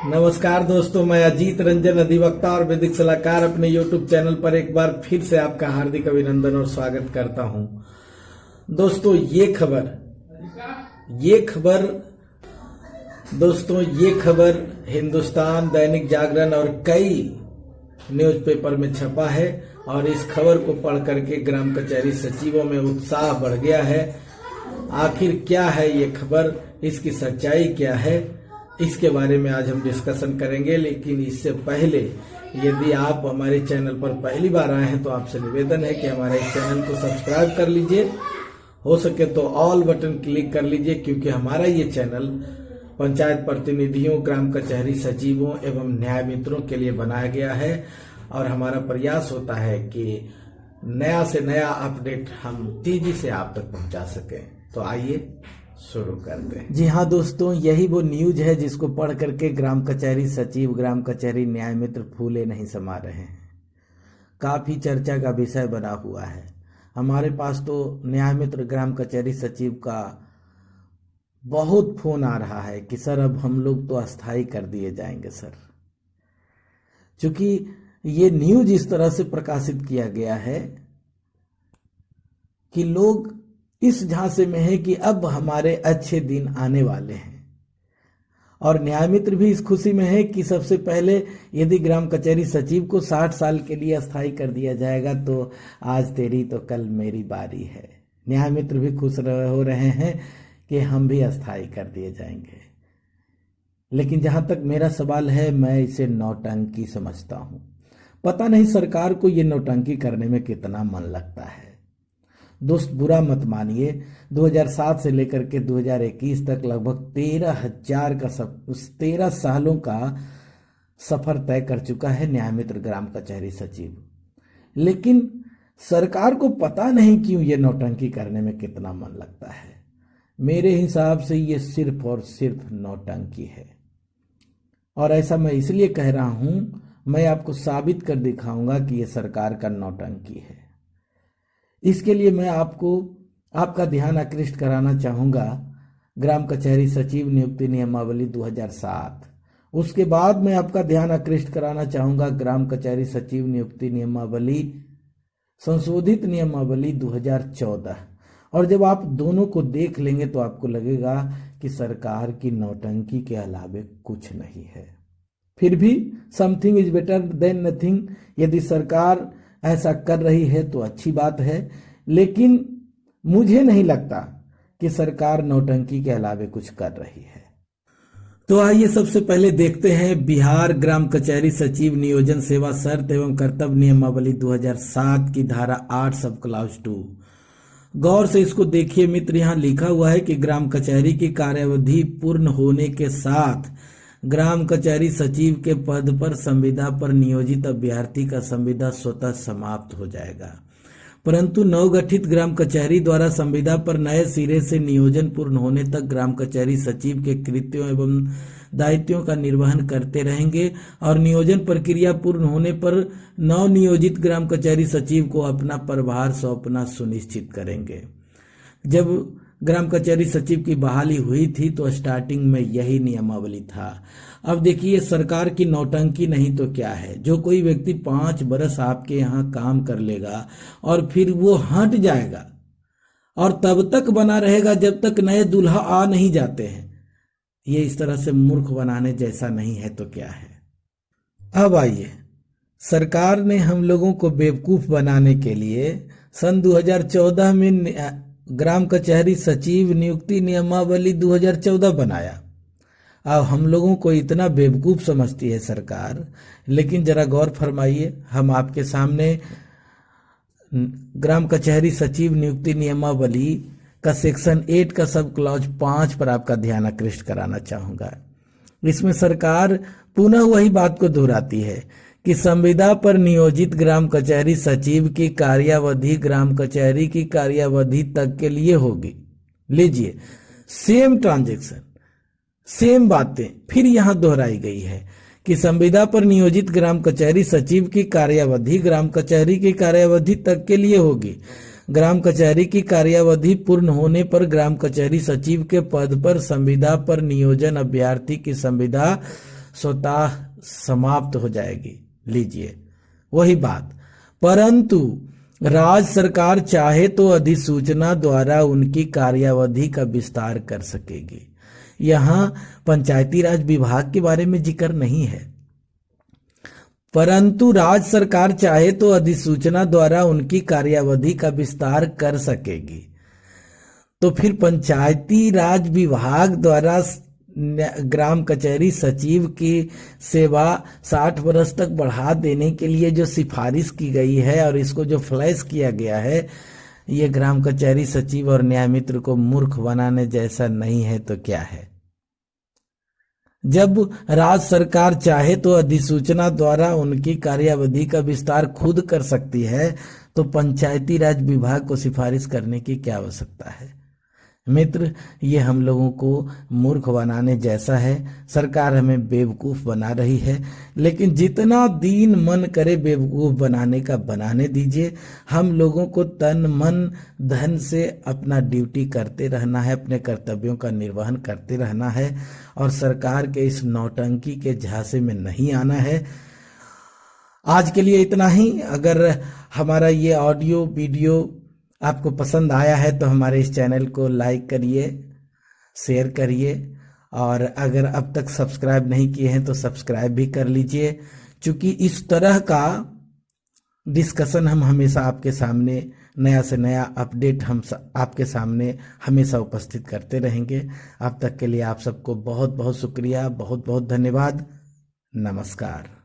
नमस्कार दोस्तों, मैं अजीत रंजन अधिवक्ता और वैदिक सलाहकार अपने YouTube चैनल पर एक बार फिर से आपका हार्दिक अभिनंदन और स्वागत करता हूं। दोस्तों ये खबर हिंदुस्तान, दैनिक जागरण और कई न्यूज़पेपर में छपा है और इस खबर को पढ़ करके ग्राम कचहरी सचिवों में उत्साह बढ़ गया है। आखिर क्या है ये खबर, इसकी सच्चाई क्या है, इसके बारे में आज हम डिस्कशन करेंगे। लेकिन इससे पहले यदि आप हमारे चैनल पर पहली बार आए हैं तो आपसे निवेदन है कि हमारे इस चैनल को सब्सक्राइब कर लीजिए, हो सके तो ऑल बटन क्लिक कर लीजिए, क्योंकि हमारा ये चैनल पंचायत प्रतिनिधियों, ग्राम कचहरी सचिवों एवं न्याय मित्रों के लिए बनाया गया है और हमारा प्रयास होता है कि नया से नया अपडेट हम तेजी से आप तक पहुंचा सकें। तो आइए शुरू करते हैं। जी हाँ दोस्तों, यही वो न्यूज है जिसको पढ़ करके ग्राम कचहरी सचिव, ग्राम कचहरी न्याय मित्र फूले नहीं समा रहे हैं। काफी चर्चा का विषय बना हुआ है। हमारे पास तो न्याय मित्र ग्राम कचहरी सचिव का बहुत फोन आ रहा है कि सर अब हम लोग तो अस्थायी कर दिए जाएंगे सर। चूंकि ये न्यूज इस तरह से प्रकाशित किया गया है कि लोग इस झांसे में है कि अब हमारे अच्छे दिन आने वाले हैं, और न्याय मित्र भी इस खुशी में है कि सबसे पहले यदि ग्राम कचहरी सचिव को 60 साल के लिए अस्थायी कर दिया जाएगा तो आज तेरी तो कल मेरी बारी है। न्याय मित्र भी खुश हो रहे हैं कि हम भी अस्थायी कर दिए जाएंगे। लेकिन जहां तक मेरा सवाल है, मैं इसे नौटंकी समझता हूं। पता नहीं सरकार को ये नौटंकी करने में कितना मन लगता है। दोस्त बुरा मत मानिए, 2007 से लेकर के 2021 तक लगभग 13 सालों का सफर तय कर चुका है न्याय मित्र ग्राम कचहरी सचिव। लेकिन सरकार को पता नहीं क्यों ये नौटंकी करने में कितना मन लगता है। मेरे हिसाब से ये सिर्फ और सिर्फ नौटंकी है, और ऐसा मैं इसलिए कह रहा हूं, मैं आपको साबित कर दिखाऊंगा कि ये सरकार का नौटंकी है। इसके लिए मैं आपका ध्यान आकृष्ट कराना चाहूंगा ग्राम कचहरी सचिव नियुक्ति नियमावली 2007। उसके बाद मैं आपका ध्यान आकृष्ट कराना चाहूंगा ग्राम कचहरी सचिव नियुक्ति नियमावली, संशोधित नियमावली 2014। और जब आप दोनों को देख लेंगे तो आपको लगेगा कि सरकार की नौटंकी के अलावे कुछ नहीं है। फिर भी something is better than nothing. यदि सरकार ऐसा कर रही है तो अच्छी बात है, लेकिन मुझे नहीं लगता कि सरकार नौटंकी के अलावे कुछ कर रही है। तो आइए सबसे पहले देखते हैं बिहार ग्राम कचहरी सचिव नियोजन सेवा शर्त एवं कर्तव्य नियमावली 2007 की धारा 8 सब क्लॉज 2। गौर से इसको देखिए मित्र, यहाँ लिखा हुआ है कि ग्राम कचहरी की कार्यावधि पूर्ण होने के साथ ग्राम कचहरी सचिव के पद पर संविदा पर नियोजित अभ्यर्थी का संविदा स्वतः समाप्त हो जाएगा, परंतु नवगठित ग्राम कचहरी द्वारा संविदा पर नए सिरे से नियोजन पूर्ण होने तक ग्राम कचहरी सचिव के कृत्यों एवं दायित्वों का निर्वहन करते रहेंगे और नियोजन प्रक्रिया पूर्ण होने पर नवनियोजित ग्राम कचहरी सचिव को अपना प्रभार सौंपना सुनिश्चित करेंगे। जब ग्राम कचहरी सचिव की बहाली हुई थी तो स्टार्टिंग में यही नियमावली था। अब देखिए, सरकार की नौटंकी नहीं तो क्या है। जो कोई व्यक्ति 5 बरस आपके यहाँ काम कर लेगा और फिर वो हट जाएगा और तब तक बना रहेगा जब तक नए दूल्हा आ नहीं जाते हैं, ये इस तरह से मूर्ख बनाने जैसा नहीं है तो क्या है। अब आइए, सरकार ने हम लोगों को बेवकूफ बनाने के लिए सन 2014 में ग्राम कचहरी सचिव नियुक्ति नियमावली 2014 बनाया। अब हम लोगों को इतना बेवकूफ समझती है सरकार, लेकिन जरा गौर फरमाइए। हम आपके सामने ग्राम कचहरी सचिव नियुक्ति नियमावली का सेक्शन 8 का सब क्लॉज 5 पर आपका ध्यान आकृष्ट कराना चाहूंगा। इसमें सरकार पुनः वही बात को दोहराती है कि संविदा पर नियोजित ग्राम कचहरी सचिव की कार्यावधि ग्राम कचहरी की कार्यावधि तक के लिए होगी। लीजिए, सेम ट्रांजैक्शन, सेम बातें फिर यहां दोहराई गई है कि संविदा पर नियोजित ग्राम कचहरी सचिव की कार्यावधि ग्राम कचहरी की कार्यावधि तक के लिए होगी। ग्राम कचहरी की कार्यावधि पूर्ण होने पर ग्राम कचहरी सचिव के पद पर संविदा पर नियोजन अभ्यर्थी की संविदा स्वतः समाप्त हो जाएगी। लीजिए वही बात, परंतु राज्य सरकार चाहे तो अधिसूचना द्वारा उनकी कार्यावधि का विस्तार कर सकेगी। यहां पंचायती राज विभाग के बारे में जिक्र नहीं है, परंतु राज्य सरकार चाहे तो अधिसूचना द्वारा उनकी कार्यावधि का विस्तार कर सकेगी। तो फिर पंचायती राज विभाग द्वारा ग्राम कचहरी सचिव की सेवा 60 वर्ष तक बढ़ा देने के लिए जो सिफारिश की गई है और इसको जो फ्लैश किया गया है, ये ग्राम कचहरी सचिव और न्यायमित्र को मूर्ख बनाने जैसा नहीं है तो क्या है। जब राज्य सरकार चाहे तो अधिसूचना द्वारा उनकी कार्यावधि का विस्तार खुद कर सकती है, तो पंचायती राज विभाग को सिफारिश करने की क्या आवश्यकता है। मित्र, ये हम लोगों को मूर्ख बनाने जैसा है। सरकार हमें बेवकूफ बना रही है, लेकिन जितना दिन मन करे बेवकूफ बनाने का बनाने दीजिए। हम लोगों को तन मन धन से अपना ड्यूटी करते रहना है, अपने कर्तव्यों का निर्वहन करते रहना है और सरकार के इस नौटंकी के झांसे में नहीं आना है। आज के लिए इतना ही। अगर हमारा ये ऑडियो वीडियो आपको पसंद आया है तो हमारे इस चैनल को लाइक करिए, शेयर करिए और अगर अब तक सब्सक्राइब नहीं किए हैं तो सब्सक्राइब भी कर लीजिए, क्योंकि इस तरह का डिस्कशन हम हमेशा आपके सामने, नया से नया अपडेट हम आपके सामने हमेशा उपस्थित करते रहेंगे। अब तक के लिए आप सबको बहुत बहुत शुक्रिया, बहुत बहुत धन्यवाद। नमस्कार।